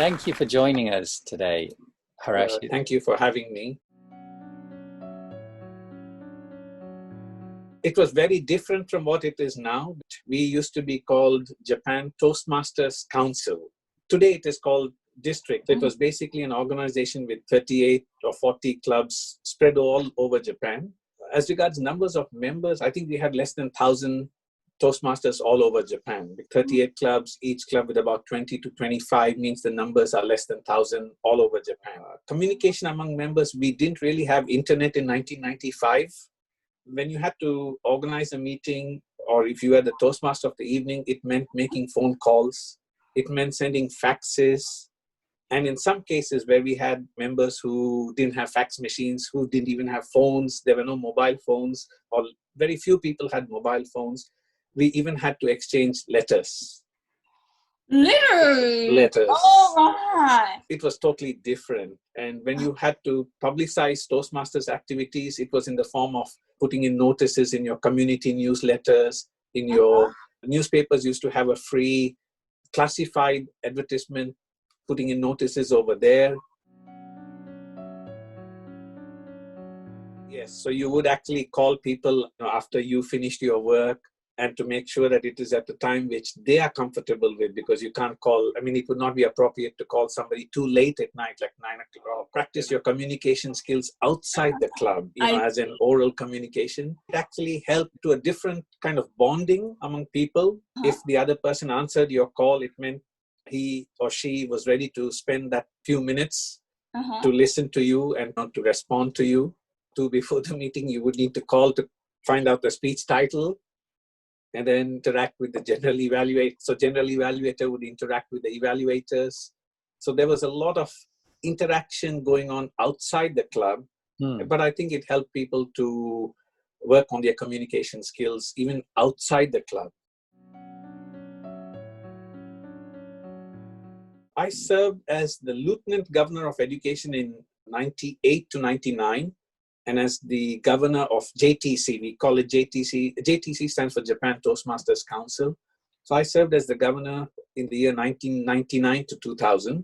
Thank you for joining us today, Haresh. Thank you for having me. It was very different from what it is now. We used to be called Japan Toastmasters Council. Today it is called District. It was basically an organization with 38 or 40 clubs spread all over Japan. As regards numbers of members, I think we had less than 1,000 Toastmasters all over Japan. 38 clubs, each club with about 20 to 25 means the numbers are less than 1,000 all over Japan. Communication among members, we didn't really have internet in 1995. When you had to organize a meeting, or if you were the Toastmaster of the evening, it meant making phone calls. It meant sending faxes. And in some cases where we had members who didn't have fax machines, who didn't even have phones, there were no mobile phones, or very few people had mobile phones, we even had to exchange letters. Letters. Oh, right. It was totally different. And when you had to publicize Toastmasters activities, it was in the form of putting in notices in your community newsletters, in your newspapers used to have a free classified advertisement, putting in notices over there. Yes, so you would actually call people after you finished your work, and to make sure that it is at the time which they are comfortable with, because you can't call, it would not be appropriate to call somebody too late at night, like 9 o'clock. Practice your communication skills outside the club, as an oral communication. It actually helped to a different kind of bonding among people. If the other person answered your call, it meant he or she was ready to spend that few minutes to listen to you and not to respond to you. Before the meeting, you would need to call to find out the speech title, and then interact with the general evaluator. So general evaluator would interact with the evaluators. So there was a lot of interaction going on outside the club, but I think it helped people to work on their communication skills even outside the club. I served as the Lieutenant Governor of Education in 98 to 99. And as the governor of JTC, we call it JTC. JTC stands for Japan Toastmasters Council. So I served as the governor in the year 1999 to 2000.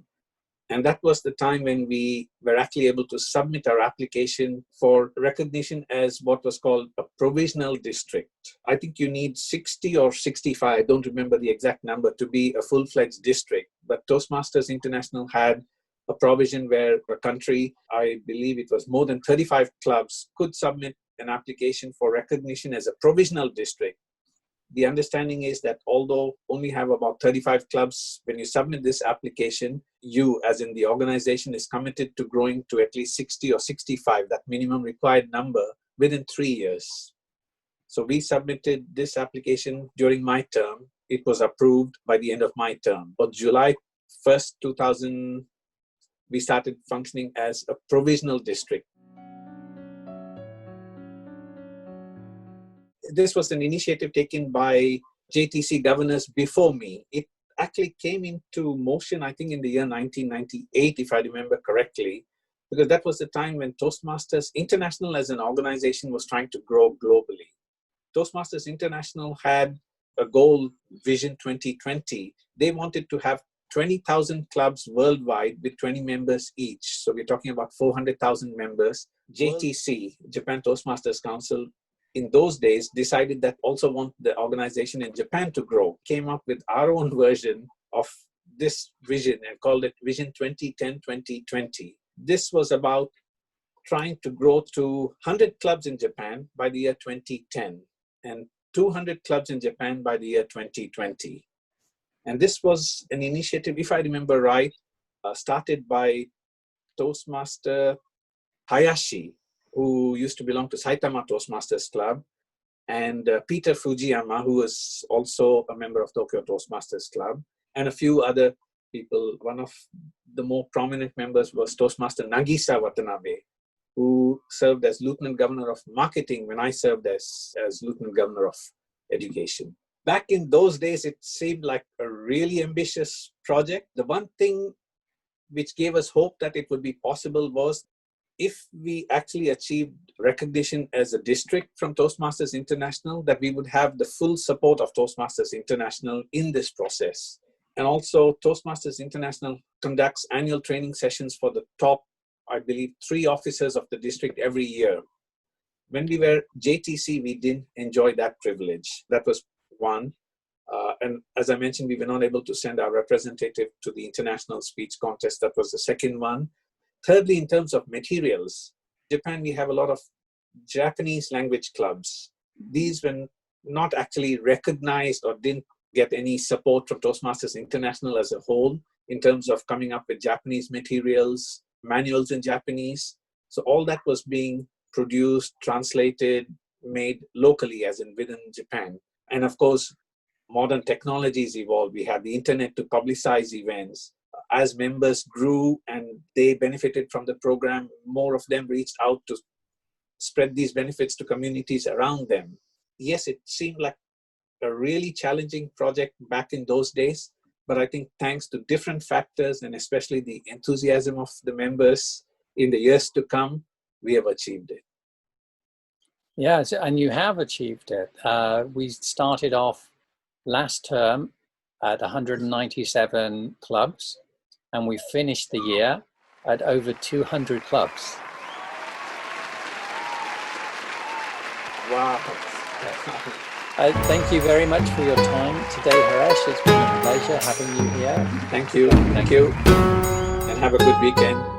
And that was the time when we were actually able to submit our application for recognition as what was called a provisional district. I think you need 60 or 65, I don't remember the exact number, to be a full-fledged district. But Toastmasters International had a provision where a country, I believe it was more than 35 clubs, could submit an application for recognition as a provisional district. The understanding is that although only have about 35 clubs, when you submit this application, you, as in the organization, is committed to growing to at least 60 or 65, that minimum required number, within 3 years. So we submitted this application during my term. It was approved by the end of my term. On July 1st, 2000, we started functioning as a provisional district. This was an initiative taken by JTC governors before me. It actually came into motion, I think, in the year 1998, if I remember correctly, because that was the time when Toastmasters International as an organization was trying to grow globally. Toastmasters International had a goal, Vision 2020. They wanted to have 20,000 clubs worldwide with 20 members each. So we're talking about 400,000 members. JTC, Japan Toastmasters Council, in those days decided that also want the organization in Japan to grow. Came up with our own version of this vision and called it Vision 2010-2020. This was about trying to grow to 100 clubs in Japan by the year 2010 and 200 clubs in Japan by the year 2020. And this was an initiative, if I remember right, started by Toastmaster Hayashi, who used to belong to Saitama Toastmasters Club, and Peter Fujiyama, who was also a member of Tokyo Toastmasters Club, and a few other people. One of the more prominent members was Toastmaster Nagisa Watanabe, who served as Lieutenant Governor of Marketing when I served as Lieutenant Governor of Education. Back in those days, it seemed like a really ambitious project. The one thing which gave us hope that it would be possible was if we actually achieved recognition as a district from Toastmasters International, that we would have the full support of Toastmasters International in this process. And also Toastmasters International conducts annual training sessions for the top, I believe, 3 officers of the district every year. When we were JTC, we didn't enjoy that privilege. That was one. And as I mentioned, we were not able to send our representative to the international speech contest. That was the second one. Thirdly, in terms of materials, Japan, we have a lot of Japanese language clubs. These were not actually recognized or didn't get any support from Toastmasters International as a whole in terms of coming up with Japanese materials, manuals in Japanese. So all that was being produced, translated, made locally, as in within Japan. And of course, modern technologies evolved. We had the internet to publicize events. As members grew and they benefited from the program, more of them reached out to spread these benefits to communities around them. Yes, it seemed like a really challenging project back in those days, but I think thanks to different factors and especially the enthusiasm of the members in the years to come, we have achieved it. Yes, and you have achieved it. We started off last term at 197 clubs, and we finished the year at over 200 clubs. Wow. Thank you very much for your time today, Haresh. It's been a pleasure having you here. Thank you. Thank you. And have a good weekend.